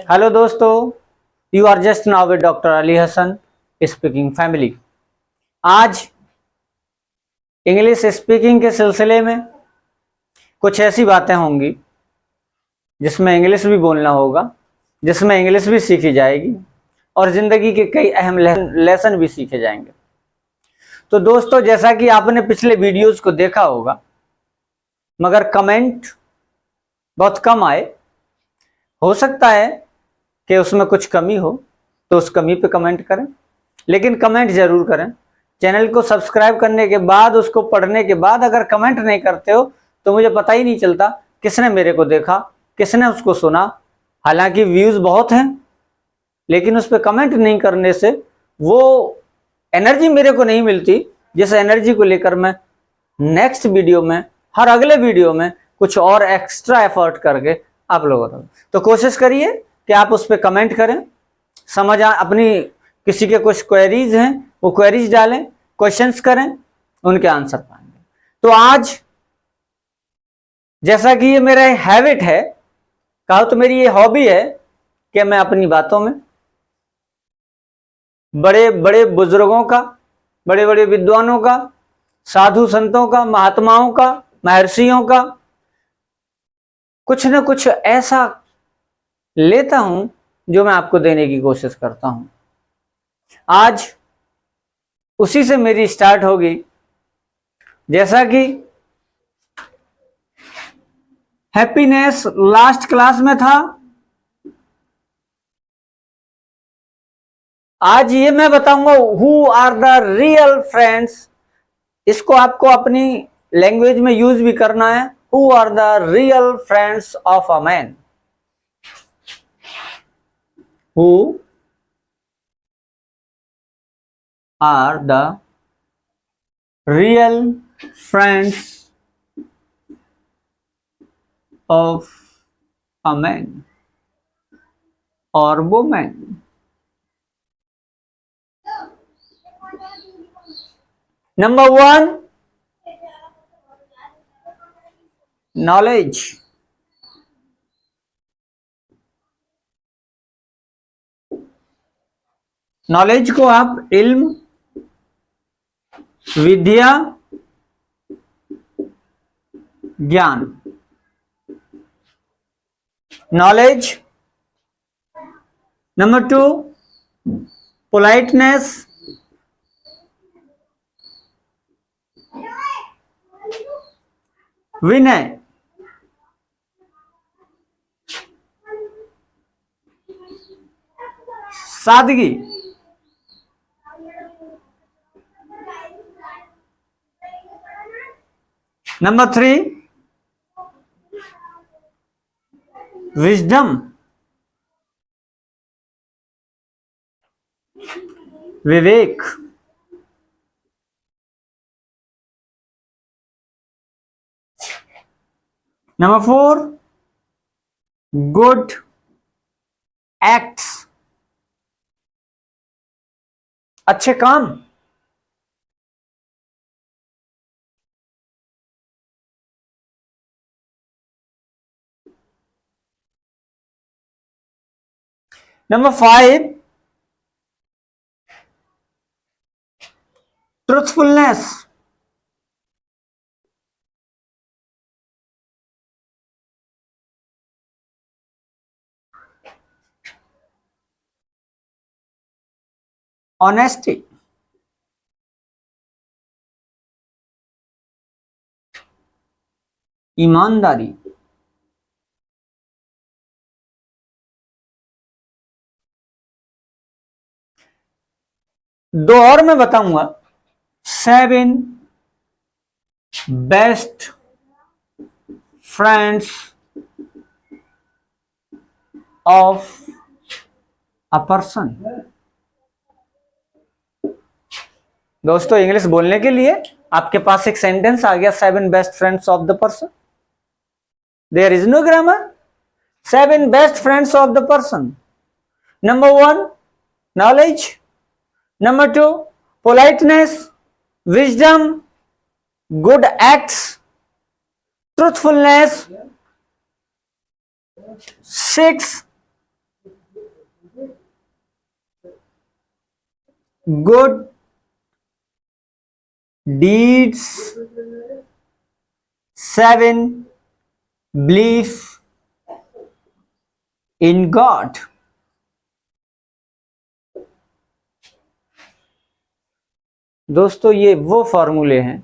Hello दोस्तों, you are just now with doctor Ali Hasan speaking family. आज English speaking के सिलसिले में कुछ ऐसी बातें होंगी जिसमें इंग्लिश भी बोलना होगा, जिसमें इंग्लिश भी सीखी जाएगी और ज़िंदगी के कई अहम लेसन भी सीखे जाएंगे। तो दोस्तों, जैसा कि आपने पिछले वीडियोस को देखा होगा, मगर कमेंट बहुत कम आए। हो सकता है कि उसमें कुछ कमी हो, तो उस कमी पे कमेंट करें, लेकिन कमेंट जरूर करें। चैनल को सब्सक्राइब करने के बाद, उसको पढ़ने के बाद अगर कमेंट नहीं करते हो तो मुझे पता ही नहीं चलता किसने मेरे को देखा, किसने उसको सुना। हालांकि व्यूज़ बहुत हैं, लेकिन उस पर कमेंट नहीं करने से वो एनर्जी मेरे को नहीं मिलती, जिस एनर्जी को लेकर मैं नेक्स्ट वीडियो में, हर अगले वीडियो में कुछ और एक्स्ट्रा एफर्ट करके आप लोगों को। तो कोशिश करिए कि आप उस पर कमेंट करें, अपनी किसी के कुछ क्वेरीज हैं वो क्वेरीज डालें, क्वेश्चंस करें, उनके आंसर पाएंगे। तो आज जैसा कि ये मेरा हैबिट है, कहो तो मेरी ये हॉबी है कि मैं अपनी बातों में बड़े बड़े बुजुर्गों का, बड़े बड़े विद्वानों का, साधु संतों का, महात्माओं का, महर्षियों का कुछ न कुछ ऐसा लेता हूं जो मैं आपको देने की कोशिश करता हूं। आज उसी से मेरी स्टार्ट होगी। जैसा कि हैप्पीनेस लास्ट क्लास में था, आज ये मैं बताऊंगा who are the real friends. इसको आपको अपनी लैंग्वेज में यूज भी करना है। Who are the real friends of a man. Who are the real friends of a man or woman. Number one, knowledge. Knowledge को आप इल्म, विद्या, ज्ञान, नॉलेज। नंबर टू, पोलाइटनेस, विनय। सादगी। नंबर थ्री, विजडम, विवेक। नंबर फोर, गुड एक्ट्स, अच्छे काम। Number five, truthfulness. ऑनेस्टी। ईमानदारी। दो और मैं बताऊंगा, 7 best friends of a person. दोस्तों, इंग्लिश बोलने के लिए आपके पास एक सेंटेंस आ गया, 7 best friends of the person. There is no grammar. 7 best friends of the person. Number 1, knowledge. Number 2, politeness, wisdom, good acts, truthfulness. 6, good deeds, 7 belief in God। दोस्तों ये वो फॉर्मूले हैं,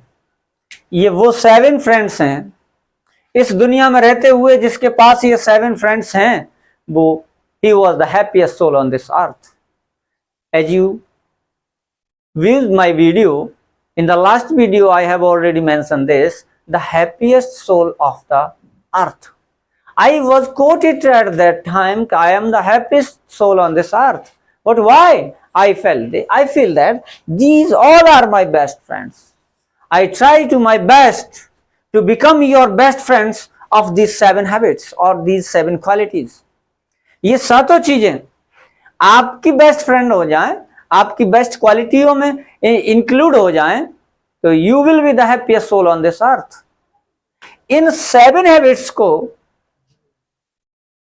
ये वो 7 फ्रेंड्स हैं इस दुनिया में रहते हुए जिसके पास ये 7 फ्रेंड्स हैं, वो he was the happiest soul on this earth। As you viewed my video, in the last video I have already mentioned this, the happiest soul of the earth। I was quoted at that time, I am the happiest soul on this earth। But why? I feel that these all are my best friends। I try to my best to become your best friends of these 7 habits or these 7 qualities। ये सातों चीजें आपकी best friend हो जाएं, आपकी best क्वालिटियों में include हो जाएं, तो you will be the happiest soul on this earth. इन 7 हैबिट्स को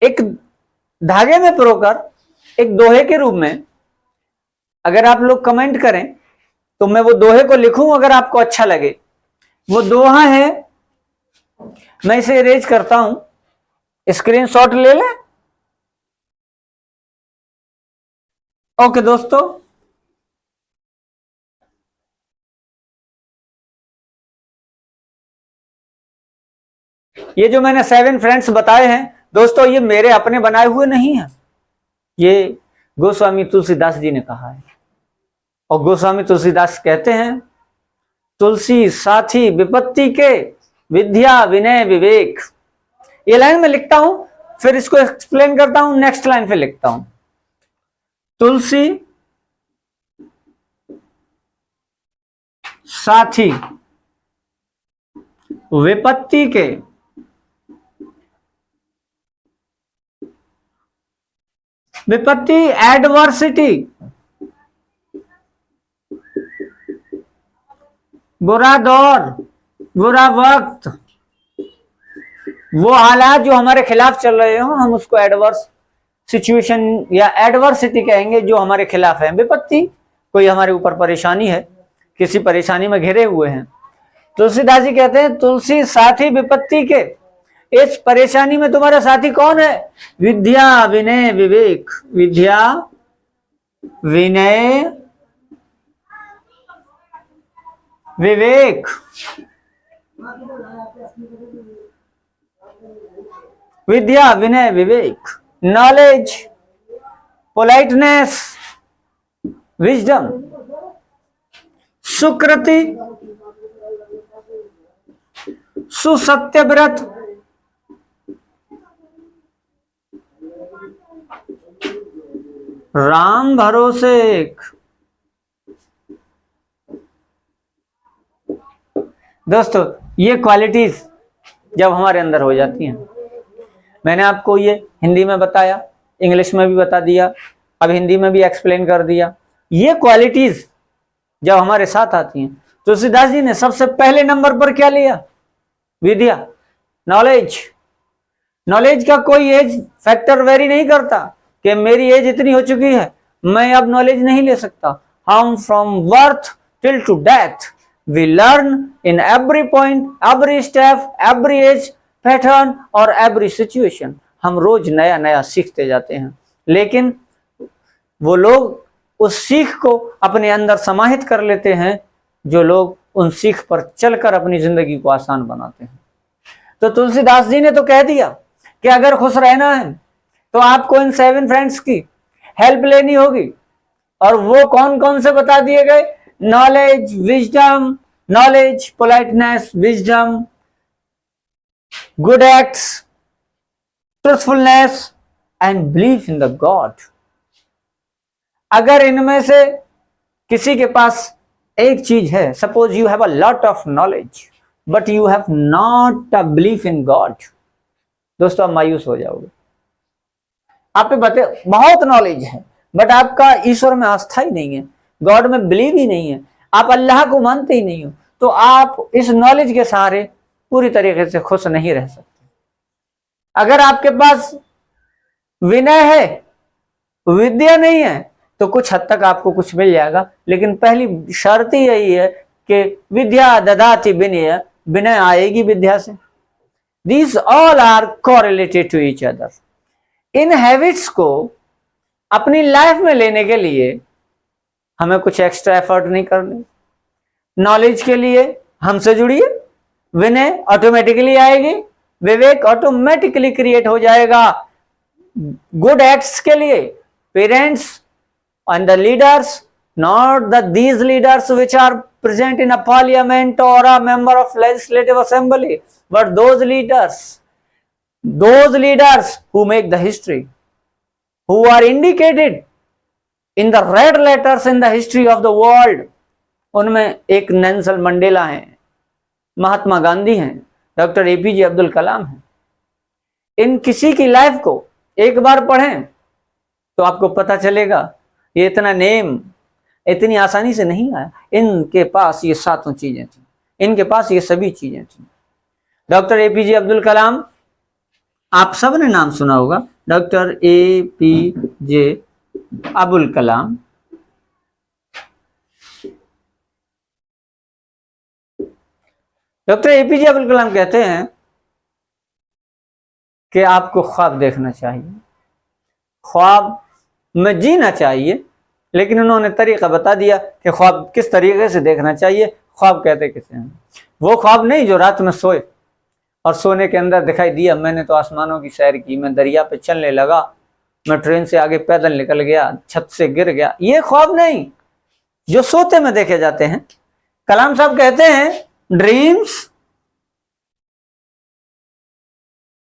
एक धागे में पिरोकर एक दोहे के रूप में अगर आप लोग कमेंट करें तो मैं वो दोहे को लिखूं, अगर आपको अच्छा लगे। वो दोहा है, मैं इसे इरेज करता हूं, स्क्रीनशॉट ले लें। ओके दोस्तों, ये जो मैंने 7 फ्रेंड्स बताए हैं दोस्तों, ये मेरे अपने बनाए हुए नहीं हैं, ये गोस्वामी तुलसीदास जी ने कहा है। और गोस्वामी तुलसीदास कहते हैं, तुलसी साथी विपत्ति के, विद्या विनय विवेक। ये लाइन में लिखता हूं, फिर इसको एक्सप्लेन करता हूं, नेक्स्ट लाइन पे लिखता हूं। तुलसी साथी विपत्ति के, विपत्ति एडवर्सिटी, बुरा दौर, बुरा वक्त, वो हालात जो हमारे खिलाफ चल रहे हो, हम उसको एडवर्स सिचुएशन या एडवर्सिटी कहेंगे, जो हमारे खिलाफ है। विपत्ति, कोई हमारे ऊपर परेशानी है, किसी परेशानी में घिरे हुए हैं। तुलसीदास जी कहते हैं, तुलसी साथी विपत्ति के, इस परेशानी में तुम्हारा साथी कौन है? विद्या विनय विवेक। विद्या विनय विवेक। विद्या विनय विवेक, नॉलेज, पोलाइटनेस, विजडम, सुकृति, सुसत्यव्रत, राम भरोसे। दोस्तों ये क्वालिटीज जब हमारे अंदर हो जाती हैं, मैंने आपको ये हिंदी में बताया, इंग्लिश में भी बता दिया, अब हिंदी में भी एक्सप्लेन कर दिया। ये क्वालिटीज जब हमारे साथ आती हैं, तुलसीदास जी ने सबसे पहले नंबर पर क्या लिया? विद्या, नॉलेज। नॉलेज का कोई एज फैक्टर वेरी नहीं करता कि मेरी एज इतनी हो चुकी है, मैं अब नॉलेज नहीं ले सकता। हम from birth till to death we learn in every point, every step, every age pattern और एवरी सिचुएशन। हम रोज नया नया सीखते जाते हैं, लेकिन वो लोग उस सीख को अपने अंदर समाहित कर लेते हैं जो लोग उन सीख पर चलकर अपनी जिंदगी को आसान बनाते हैं। तो तुलसीदास जी ने तो कह दिया कि अगर खुश रहना है तो आपको इन 7 फ्रेंड्स की हेल्प लेनी होगी। और वो कौन कौन से बता दिए गए? Knowledge, wisdom, knowledge, politeness, wisdom, good acts, truthfulness and belief in the God. अगर इनमें से किसी के पास एक चीज है, suppose you have a lot of knowledge but you have not a belief in God, दोस्तों आप मायूस हो जाओगे। आप पे बहुत नॉलेज है बट आपका ईश्वर में आस्था ही नहीं है, गॉड में बिलीव ही नहीं है, आप अल्लाह को मानते ही नहीं हो, तो आप इस नॉलेज के सहारे पूरी तरीके से खुश नहीं रह सकते। अगर आपके पास विनय है, विद्या नहीं है, तो कुछ हद तक आपको कुछ मिल जाएगा, लेकिन पहली शर्त ही यही है कि विद्या ददाति विनय, विनय आएगी विद्या से। These all are correlated to each other. In habits को अपनी लाइफ में लेने के लिए हमें कुछ एक्स्ट्रा एफर्ट नहीं करनी। नॉलेज के लिए हमसे जुड़िए, विनय ऑटोमेटिकली आएगी, विवेक ऑटोमेटिकली क्रिएट हो जाएगा। गुड एक्ट्स के लिए parents and the leaders, not the these leaders which are present in a parliament or a member of legislative assembly, but those leaders who make the history, who are indicated in the red letters in the history of the world। उनमें एक Nelson Mandela हैं, महात्मा गांधी हैं, doctor APJ Abdul Kalam हैं। इन किसी की life को एक बार पढ़ें तो आपको पता चलेगा ये इतना नेम इतनी आसानी से नहीं आया। इनके पास ये सातों चीजें थी, इनके पास ये सभी चीजें थी। डॉक्टर एपीजे अब्दुल कलाम, आप सब ने नाम सुना होगा, doctor APJ Abdul Kalam. Doctor APJ Abdul Kalam कहते हैं कि आपको ख्वाब देखना चाहिए, ख्वाब में जीना चाहिए, लेकिन उन्होंने तरीका बता दिया कि ख्वाब किस तरीके से देखना चाहिए। ख्वाब कहते किसे हैं? वो ख्वाब नहीं जो रात में सोए और सोने के अंदर दिखाई दिया मैंने तो आसमानों की सैर की, मैं दरिया पे चलने लगा, मैं ट्रेन से आगे पैदल निकल गया, छत से गिर गया। ये ख्वाब नहीं जो सोते में देखे जाते हैं। कलाम साहब कहते हैं ड्रीम्स,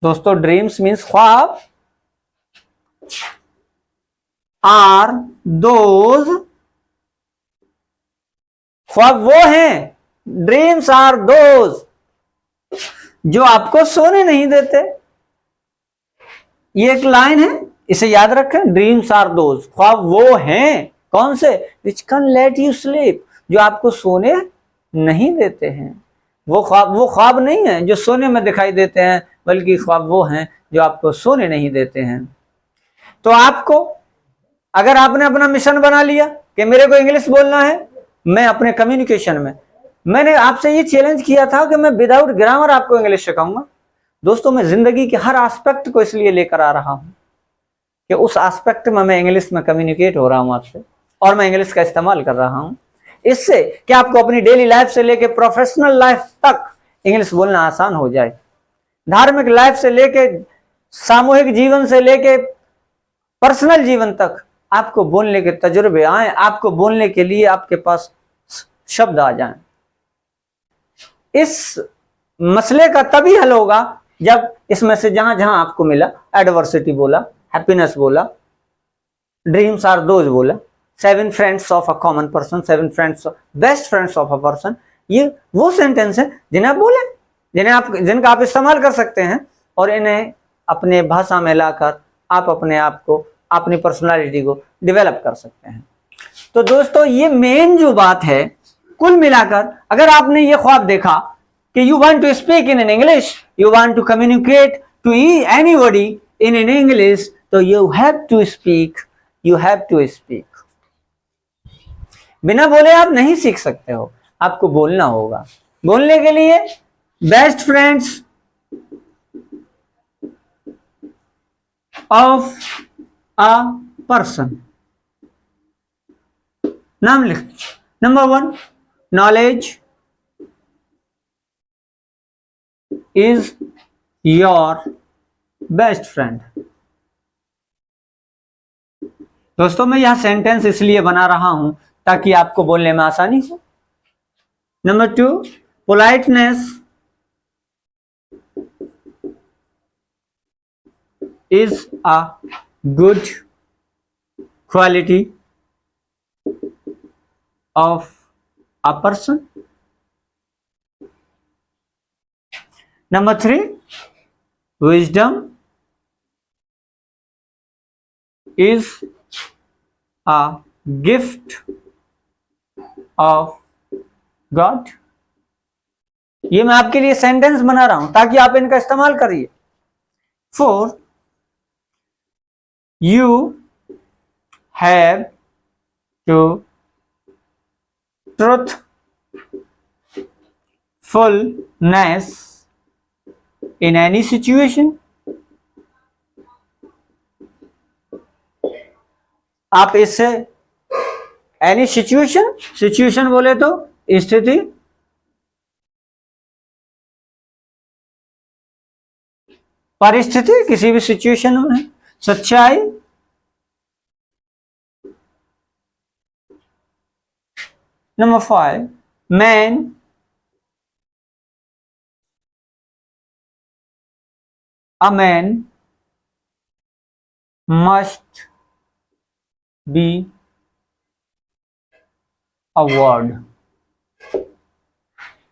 दोस्तों ड्रीम्स मीन्स ख्वाब, आर दोज, ख्वाब वो हैं, ड्रीम्स आर दोज जो आपको सोने नहीं देते। ये एक लाइन है, इसे याद रखें, ड्रीम्स आर दोज, ख्वाब वो हैं, कौन से? Which can let you sleep, जो आपको सोने नहीं देते हैं। वो ख्वाब नहीं है जो सोने में दिखाई देते हैं, बल्कि ख्वाब वो हैं जो आपको सोने नहीं देते हैं। तो आपको, अगर आपने अपना मिशन बना लिया कि मेरे को इंग्लिश बोलना है, मैं अपने कम्युनिकेशन में, मैंने आपसे ये चैलेंज किया था कि मैं विदाउट ग्रामर आपको इंग्लिश सिखाऊंगा। दोस्तों मैं जिंदगी के हर एस्पेक्ट को इसलिए लेकर आ रहा हूं कि उस एस्पेक्ट में मैं इंग्लिश में कम्युनिकेट हो रहा हूं आपसे, और मैं इंग्लिश का इस्तेमाल कर रहा हूं। इससे कि आपको अपनी डेली लाइफ से लेकर प्रोफेशनल लाइफ तक इंग्लिश बोलना आसान हो जाए। धार्मिक लाइफ से लेके, सामूहिक जीवन से लेके पर्सनल जीवन तक आपको बोलने के तजुर्बे आए, आपको बोलने के लिए आपके पास शब्द आ जाएं। इस मसले का तभी हल होगा जब इसमें से जहां जहां आपको मिला, एडवर्सिटी बोला, हैप्पीनेस बोला, ड्रीम्स आर दोज बोला, 7 friends of a common person, 7 friends, best friends of a person, ये वो सेंटेंस है जिन्हें आप बोले, जिनका आप इस्तेमाल कर सकते हैं, और इन्हें अपने भाषा में लाकर आप अपने आप को, अपनी पर्सनालिटी को डेवलप कर सकते हैं। तो दोस्तों ये मेन जो बात है, कुल मिलाकर अगर आपने ये ख्वाब देखा कि you want to speak in English, you want to communicate to anybody in English, तो you have to speak, you have to speak. बिना बोले आप नहीं सीख सकते हो, आपको बोलना होगा। बोलने के लिए best friends of a person, नाम लिख। Number 1, knowledge is your best friend. दोस्तों मैं यह सेंटेंस इसलिए बना रहा हूं ताकि आपको बोलने में आसानी हो। Number 2, politeness is a good quality of a person. Number 3, wisdom is a gift of God. ये मैं आपके लिए सेंटेंस बना रहा हूं ताकि आप इनका इस्तेमाल करिए। 4, you have to truthfulness in any situation। आप इससे एनी सिचुएशन, सिचुएशन बोले तो स्थिति, परिस्थिति, किसी भी सिचुएशन में सच्चाई, number 5 man a man must be a word।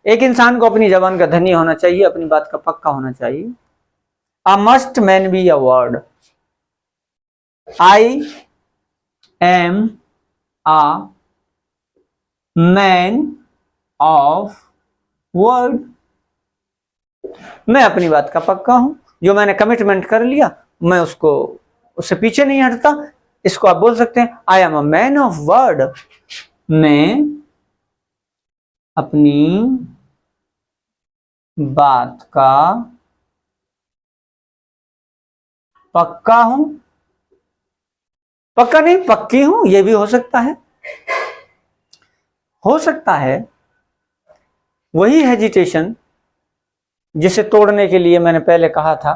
एक इंसान को अपनी जबान का धनी होना चाहिए, अपनी बात का पक्का होना चाहिए। A must man be a word। I am a man of word। मैं अपनी बात का पक्का हूं, जो मैंने कमिटमेंट कर लिया मैं उससे पीछे नहीं हटता। इसको आप बोल सकते हैं I am a man of word. मैं अपनी बात का पक्का हूं, पक्का नहीं पक्की हूं, यह भी हो सकता है। हो सकता है वही हेजिटेशन जिसे तोड़ने के लिए मैंने पहले कहा था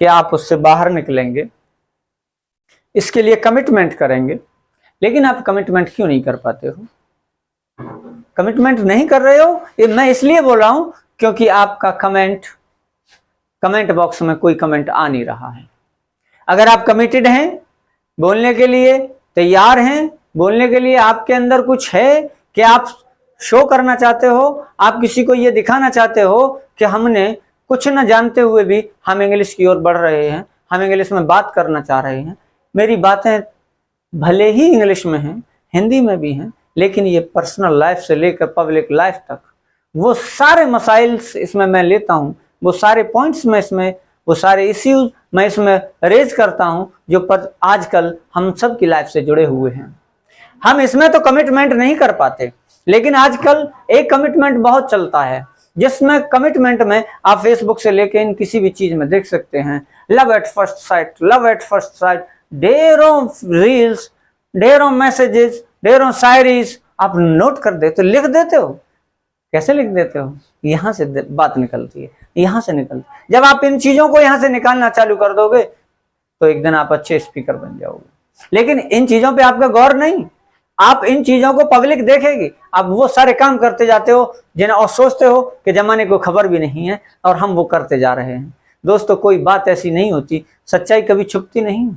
कि आप उससे बाहर निकलेंगे, इसके लिए कमिटमेंट करेंगे, लेकिन आप कमिटमेंट क्यों नहीं कर पाते हो? कमिटमेंट नहीं कर रहे हो, ये मैं इसलिए बोल रहा हूं क्योंकि आपका कमेंट बॉक्स में कोई कमेंट आ नहीं रहा है। अगर आप कमिटेड हैं, बोलने के लिए तैयार हैं, बोलने के लिए आपके अंदर कुछ है कि आप शो करना चाहते हो, आप किसी को ये दिखाना चाहते हो कि हमने कुछ न जानते हुए भी हम इंग्लिश की ओर बढ़ रहे हैं, हम इंग्लिश में बात करना चाह रहे हैं। मेरी बातें भले ही इंग्लिश में हैं, हिंदी में भी हैं, लेकिन ये पर्सनल लाइफ से लेकर पब्लिक लाइफ तक वो सारे मसाइल इसमें मैं लेता हूँ, वो सारे पॉइंट्स में इसमें, वो सारे इश्यूज मैं इसमें रेज करता हूं जो आजकल हम सब की लाइफ से जुड़े हुए हैं। हम इसमें तो कमिटमेंट नहीं कर पाते, लेकिन आजकल एक कमिटमेंट बहुत चलता है, जिसमें कमिटमेंट में आप फेसबुक से लेके इन किसी भी चीज में देख सकते हैं, love at first sight, love at first sight, ढेरों रील्स, ढेरों मैसेजेस, ढेरों शायरीज आप नोट कर देते हो, लिख देते हो। कैसे लिख देते हो? यहां से बात निकलती है, यहां से निकलती है। जब आप इन चीजों को यहां से निकालना चालू कर दोगे तो एक दिन आप अच्छे स्पीकर बन जाओगे। लेकिन इन चीजों पे आपका गौर नहीं, आप इन चीजों को पब्लिक देखेगी, आप वो सारे काम करते जाते हो जिन्हें और सोचते हो कि जमाने को खबर भी नहीं है और हम वो करते जा रहे हैं। दोस्तों, कोई बात ऐसी नहीं होती, सच्चाई कभी छुपती नहीं,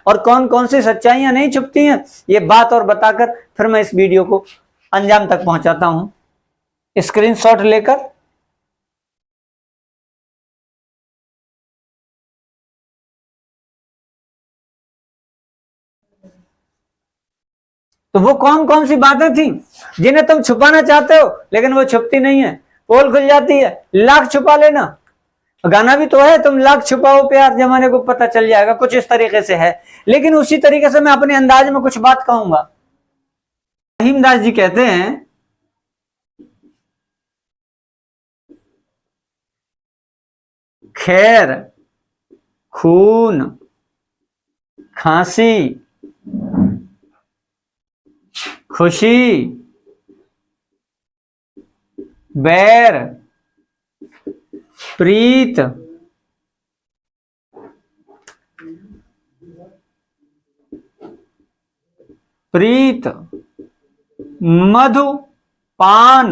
और कौन कौन सी सच्चाइयां नहीं छुपती हैं ये बात और बताकर फिर मैं इस वीडियो को अंजाम तक पहुंचाता हूं स्क्रीनशॉट लेकर। तो वो कौन कौन सी बातें थी जिन्हें तुम छुपाना चाहते हो लेकिन वो छुपती नहीं है, पोल खुल जाती है, लाख छुपा लेना। गाना भी तो है, तुम लाख छुपाओ प्यार जमाने को पता चल जाएगा, कुछ इस तरीके से है। लेकिन उसी तरीके से मैं अपने अंदाज में कुछ बात कहूंगा। रहीमदास जी कहते हैं, खैर, खून, खांसी, खुशी, बैर, प्रीत, मधुपान।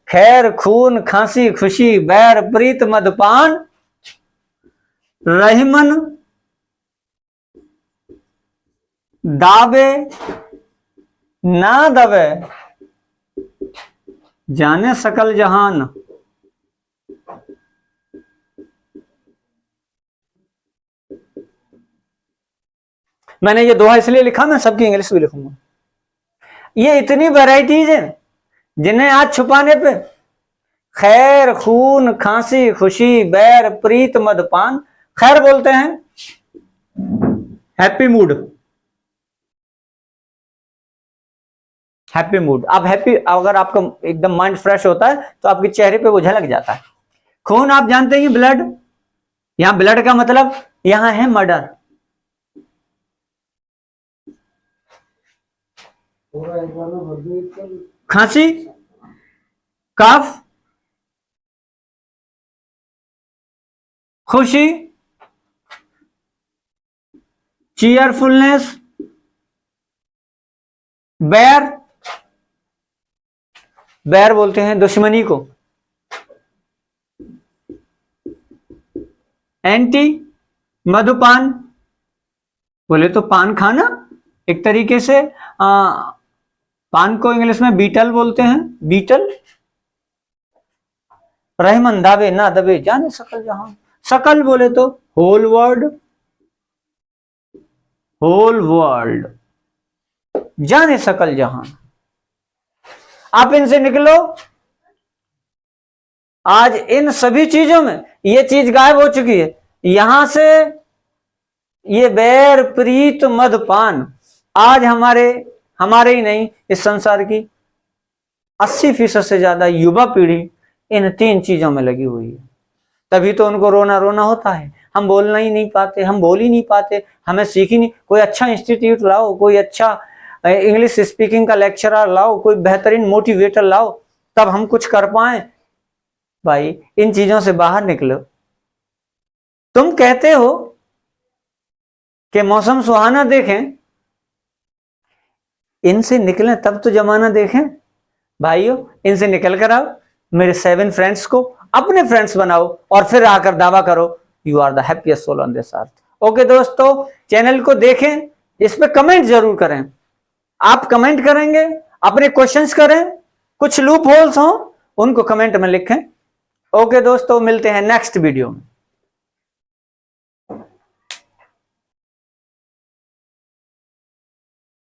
खैर, खून, खांसी, खुशी, बैर, प्रीत, मधुपान, रहीमन दावे ना दवे, जाने सकल जहान। मैंने ये दोहा इसलिए लिखा, मैं सबकी इंग्लिश भी लिखूंगा। ये इतनी वैरायटीज हैं जिन्हें आज छुपाने पे खैर, खून, खांसी, खुशी, बैर, प्रीत, मधुपान। खैर बोलते हैं हैप्पी मूड, हैप्पी मूड। आप हैप्पी, अगर आपका एकदम माइंड फ्रेश होता है तो आपके चेहरे पे वो झलक जाता है। खून आप जानते हैं ब्लड, यहां ब्लड का मतलब यहां है मर्डर। खांसी, कफ, खुशी, चीयरफुलनेस, बैर, बैर बोलते हैं दुश्मनी को, एंटी, मधुपान, बोले तो पान खाना एक तरीके से। पान को इंग्लिश में बीटल बोलते हैं, बीटल। रहमन दावे ना दबे जाने सकल जहां, सकल बोले तो होल वर्ल्ड, होल वर्ल्ड, जाने सकल जहां। आप इनसे निकलो। आज इन सभी चीजों में ये चीज गायब हो चुकी है। यहां से ये बैर, प्रीत, मदपान आज हमारे ही नहीं, इस संसार की 80% से ज्यादा युवा पीढ़ी इन 3 चीजों में लगी हुई है। तभी तो उनको रोना रोना होता है। हम बोलना ही नहीं पाते, हम बोल ही नहीं पाते, हमें सीख ही नहीं। कोई अच्छा इंस्टीट्यूट लाओ, कोई अच्छा इंग्लिश स्पीकिंग का लेक्चरर लाओ, कोई बेहतरीन मोटिवेटर लाओ, तब हम कुछ कर पाए। भाई इन चीजों से बाहर निकलो। तुम कहते हो कि मौसम सुहाना देखें, इनसे निकलें तब तो जमाना देखें। भाइयों इनसे निकल कर आओ, मेरे 7 फ्रेंड्स को अपने फ्रेंड्स बनाओ और फिर आकर दावा करो you are the happiest soul on this earth. Okay दोस्तों, चैनल को देखें, इस पे कमेंट जरूर करें। आप कमेंट करेंगे, अपने क्वेश्चंस करें, कुछ लूप होल्स हो उनको कमेंट में लिखें। ओके दोस्तों, मिलते हैं नेक्स्ट वीडियो में।